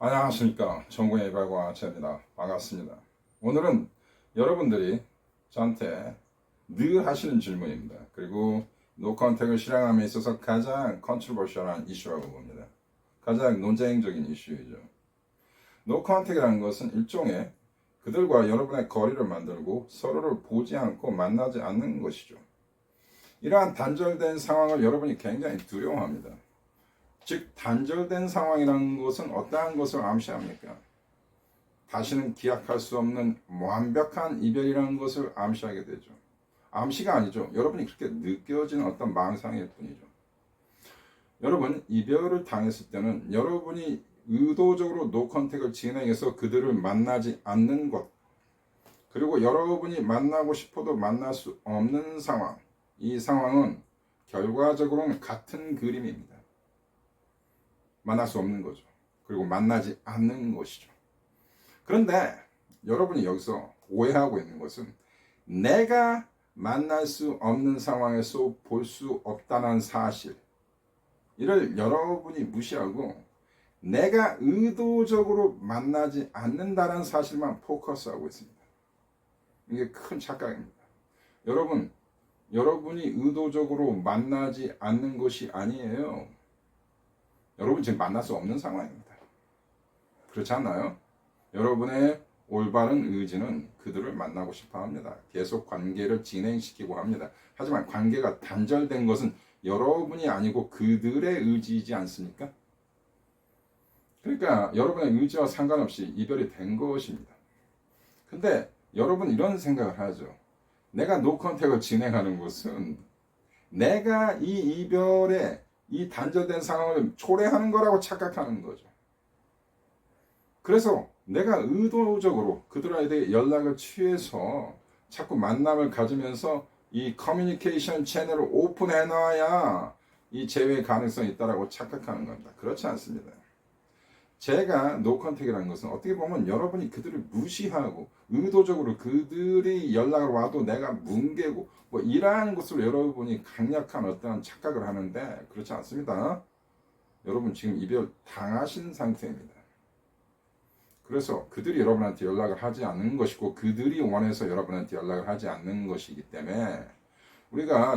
안녕하십니까. 전공의 발과제입니다. 반갑습니다. 오늘은 여러분들이 저한테 늘 하시는 질문입니다. 그리고 노컨택을 실행함에 있어서 가장 컨트로버셜한 이슈라고 봅니다. 가장 논쟁적인 이슈이죠. 노컨택이라는 것은 일종의 그들과 여러분의 거리를 만들고 서로를 보지 않고 만나지 않는 것이죠. 이러한 단절된 상황을 여러분이 굉장히 두려워합니다. 즉 단절된 상황이라는 것은 어떠한 것을 암시합니까? 다시는 기약할 수 없는 완벽한 이별이라는 것을 암시하게 되죠. 암시가 아니죠. 여러분이 그렇게 느껴지는 어떤 망상일 뿐이죠. 여러분, 이별을 당했을 때는 여러분이 의도적으로 노컨택을 진행해서 그들을 만나지 않는 것, 그리고 여러분이 만나고 싶어도 만날 수 없는 상황, 이 상황은 결과적으로는 같은 그림입니다. 만날 수 없는 거죠. 그리고 만나지 않는 것이죠. 그런데 여러분이 여기서 오해하고 있는 것은 내가 만날 수 없는 상황에서 볼 수 없다는 사실, 이를 여러분이 무시하고 내가 의도적으로 만나지 않는다는 사실만 포커스하고 있습니다. 이게 큰 착각입니다. 여러분이 의도적으로 만나지 않는 것이 아니에요. 여러분 지금 만날 수 없는 상황입니다. 그렇지 않나요? 여러분의 올바른 의지는 그들을 만나고 싶어 합니다. 계속 관계를 진행시키고 합니다. 하지만 관계가 단절된 것은 여러분이 아니고 그들의 의지이지 않습니까? 그러니까 여러분의 의지와 상관없이 이별이 된 것입니다. 근데 여러분 이런 생각을 하죠. 내가 노컨택을 진행하는 것은 내가 이 이별에 이 단절된 상황을 초래하는 거라고 착각하는 거죠. 그래서 내가 의도적으로 그들에게 연락을 취해서 자꾸 만남을 가지면서 이 커뮤니케이션 채널을 오픈해놔야 이 재회 가능성이 있다고 착각하는 겁니다. 그렇지 않습니다. 제가 노컨택이라는 것은 어떻게 보면 여러분이 그들을 무시하고 의도적으로 그들이 연락을 와도 내가 뭉개고 뭐 이러한 것으로 여러분이 강력한 어떠한 착각을 하는데 그렇지 않습니다. 여러분 지금 이별 당하신 상태입니다. 그래서 그들이 여러분한테 연락을 하지 않는 것이고 그들이 원해서 여러분한테 연락을 하지 않는 것이기 때문에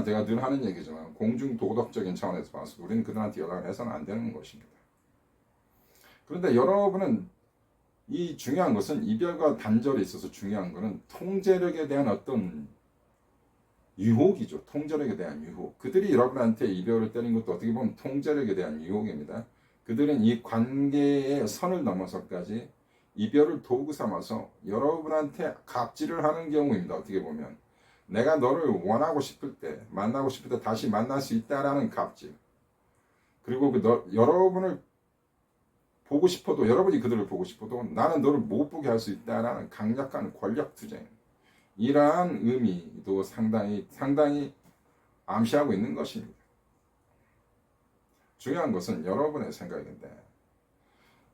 제가 늘 하는 얘기지만 공중 도덕적인 차원에서 봐서 우리는 그들한테 연락을 해서는 안 되는 것입니다. 그런데 여러분은 이 중요한 것은 이별과 단절에 있어서 중요한 것은 통제력에 대한 어떤 유혹이죠. 통제력에 대한 유혹. 그들이 여러분한테 이별을 때린 것도 어떻게 보면 통제력에 대한 유혹입니다. 그들은 이 관계의 선을 넘어서까지 이별을 도구 삼아서 여러분한테 갑질을 하는 경우입니다. 어떻게 보면 내가 너를 원하고 싶을 때 만나고 싶을 때 다시 만날 수 있다라는 갑질, 그리고 여러분을 보고 싶어도 여러분이 그들을 보고 싶어도 나는 너를 못 보게 할 수 있다라는 강력한 권력 투쟁, 이러한 의미도 상당히 암시하고 있는 것입니다. 중요한 것은 여러분의 생각인데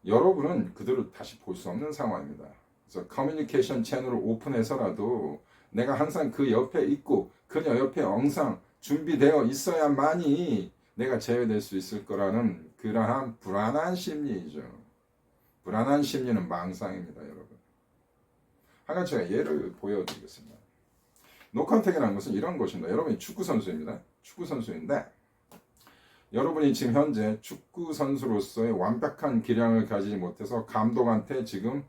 여러분은 그들을 다시 볼 수 없는 상황입니다. 그래서 커뮤니케이션 채널을 오픈해서라도 내가 항상 그 옆에 있고 그녀 옆에 항상 준비되어 있어야만이 내가 제외될 수 있을 거라는 그러한 불안한 심리이죠. 불안한 심리는 망상입니다, 여러분. 한 가지 제가 예를 보여드리겠습니다. 노컨택이라는 것은 이런 것입니다. 여러분이 축구 선수입니다. 축구 선수인데 여러분이 지금 현재 축구 선수로서의 완벽한 기량을 가지지 못해서 감독한테 지금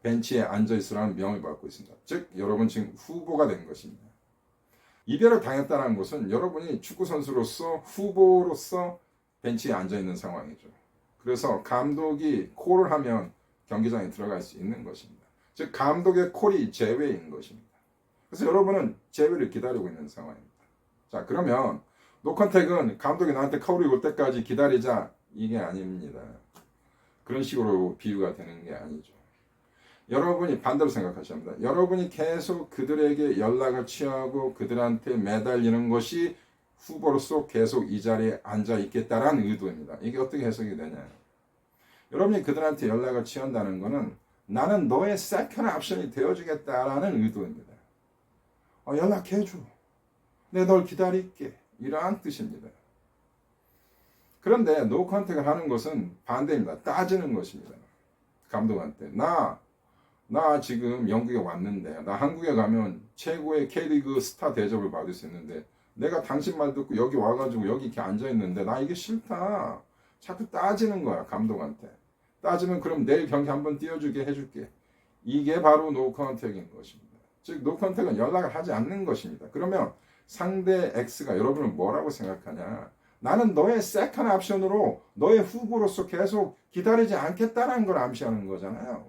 벤치에 앉아 있으라는 명을 받고 있습니다. 즉 여러분 지금 후보가 된 것입니다. 이별을 당했다는 것은 여러분이 축구 선수로서 후보로서 벤치에 앉아 있는 상황이죠. 그래서 감독이 콜을 하면 경기장에 들어갈 수 있는 것입니다. 즉 감독의 콜이 제외인 것입니다. 그래서 여러분은 제외를 기다리고 있는 상황입니다. 자, 그러면 노컨택은 감독이 나한테 콜이 올 때까지 기다리자, 이게 아닙니다. 그런 식으로 비유가 되는 게 아니죠. 여러분이 반대로 생각하셔야 합니다. 여러분이 계속 그들에게 연락을 취하고 그들한테 매달리는 것이 후보로서 계속 이 자리에 앉아 있겠다라는 의도입니다. 이게 어떻게 해석이 되냐? 여러분이 그들한테 연락을 취한다는 것은 나는 너의 세컨 옵션이 되어주겠다라는 의도입니다. 연락해줘. 내가 널 기다릴게. 이러한 뜻입니다. 그런데 노 컨택을 하는 것은 반대입니다. 따지는 것입니다. 감독한테 나 지금 영국에 왔는데 나 한국에 가면 최고의 K리그 스타 대접을 받을 수 있는데 내가 당신 말 듣고 여기 와가지고 여기 이렇게 앉아 있는데 나 이게 싫다. 자꾸 따지는 거야 감독한테. 따지면 그럼 내일 경기 한번 띄워주게 해줄게. 이게 바로 노 컨택인 것입니다. 즉 노 컨택은 연락을 하지 않는 것입니다. 그러면 상대 X가 여러분은 뭐라고 생각하냐? 나는 너의 세컨 옵션으로 너의 후보로서 계속 기다리지 않겠다는 걸 암시하는 거잖아요.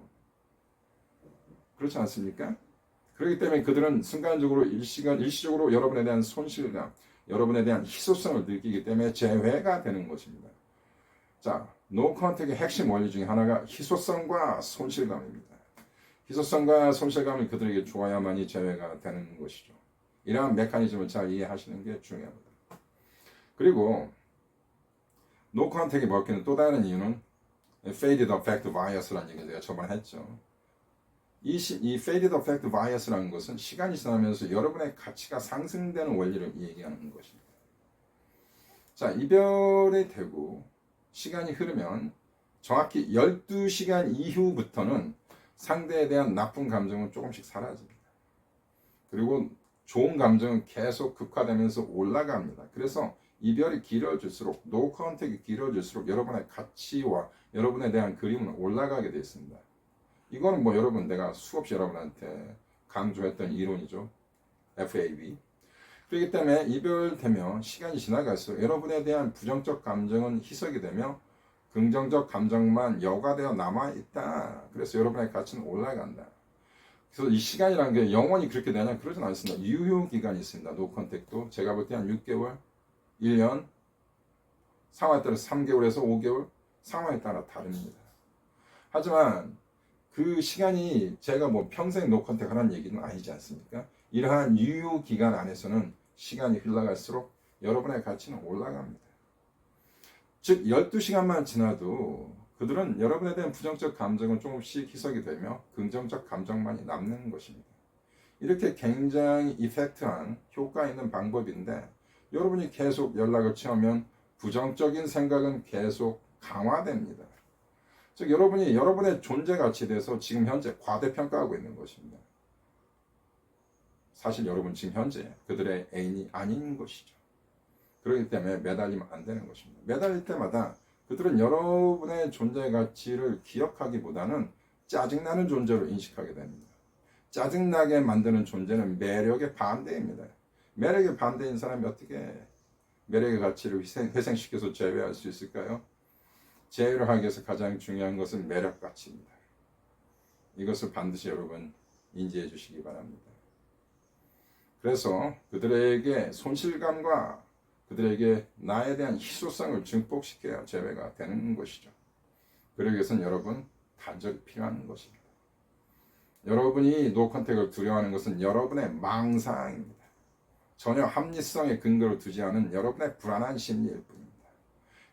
그렇지 않습니까? 그렇기 때문에 그들은 순간적으로 일시적으로 여러분에 대한 손실감, 여러분에 대한 희소성을 느끼기 때문에 제외가 되는 것입니다. 자, 노 컨택의 핵심 원리 중에 하나가 희소성과 손실감입니다. 희소성과 손실감이 그들에게 좋아야만이 제외가 되는 것이죠. 이러한 메커니즘을 잘 이해하시는 게 중요합니다. 그리고 노 컨택이 먹히는 또 다른 이유는 faded effect bias라는 얘기를 제가 저번에 했죠. 이 faded effect bias라는 것은 시간이 지나면서 여러분의 가치가 상승되는 원리를 얘기하는 것입니다. 자, 이별이 되고 시간이 흐르면 정확히 12시간 이후부터는 상대에 대한 나쁜 감정은 조금씩 사라집니다. 그리고 좋은 감정은 계속 극화되면서 올라갑니다. 그래서 이별이 길어질수록, 노 컨택이 길어질수록 여러분의 가치와 여러분에 대한 그림은 올라가게 되어 있습니다. 이거는 뭐 여러분 내가 수없이 여러분한테 강조했던 이론이죠. FAB. 그렇기 때문에 이별되면 시간이 지나갈수록 여러분에 대한 부정적 감정은 희석이 되며 긍정적 감정만 여과되어 남아있다. 그래서 여러분의 가치는 올라간다. 그래서 이 시간이라는 게 영원히 그렇게 되냐? 그러진 않습니다. 유효기간이 있습니다. 노 컨택도. 제가 볼 때 한 6개월, 1년, 상황에 따라 3개월에서 5개월, 상황에 따라 다릅니다. 하지만 그 시간이 제가 뭐 평생 노 컨택 하라는 얘기는 아니지 않습니까? 이러한 유효기간 안에서는 시간이 흘러갈수록 여러분의 가치는 올라갑니다. 즉 12시간만 지나도 그들은 여러분에 대한 부정적 감정은 조금씩 희석이 되며 긍정적 감정만이 남는 것입니다. 이렇게 굉장히 이펙트한 효과 있는 방법인데 여러분이 계속 연락을 취하면 부정적인 생각은 계속 강화됩니다. 즉 여러분이 여러분의 존재 가치에 대해서 지금 현재 과대평가하고 있는 것입니다. 사실 여러분 지금 현재 그들의 애인이 아닌 것이죠. 그렇기 때문에 매달리면 안 되는 것입니다. 매달릴 때마다 그들은 여러분의 존재 가치를 기억하기보다는 짜증나는 존재로 인식하게 됩니다. 짜증나게 만드는 존재는 매력의 반대입니다. 매력의 반대인 사람이 어떻게 매력의 가치를 회생시켜서 제외할 수 있을까요? 제외를 하기 위해서 가장 중요한 것은 매력 가치입니다. 이것을 반드시 여러분 인지해 주시기 바랍니다. 그래서 그들에게 손실감과 그들에게 나에 대한 희소성을 증폭시켜야 제외가 되는 것이죠. 그러기 위해서는 여러분 단절이 필요한 것입니다. 여러분이 노 컨택을 두려워하는 것은 여러분의 망상입니다. 전혀 합리성의 근거를 두지 않은 여러분의 불안한 심리일 뿐입니다.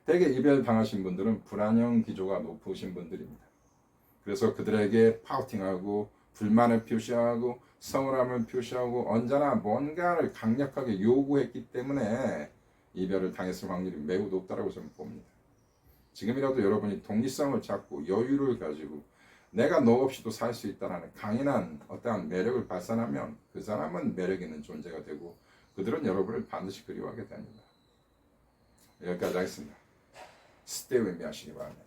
대개 이별 당하신 분들은 불안형 기조가 높으신 분들입니다. 그래서 그들에게 파우팅하고 불만을 표시하고 서운함을 표시하고 언제나 뭔가를 강력하게 요구했기 때문에 이별을 당했을 확률이 매우 높다고 저는 봅니다. 지금이라도 여러분이 동기성을 찾고 여유를 가지고 내가 너 없이도 살 수 있다는 강인한 어떠한 매력을 발산하면 그 사람은 매력 있는 존재가 되고 그들은 여러분을 반드시 그리워하게 됩니다. 여기까지 하겠습니다. Stay with me 하시기 바랍니다.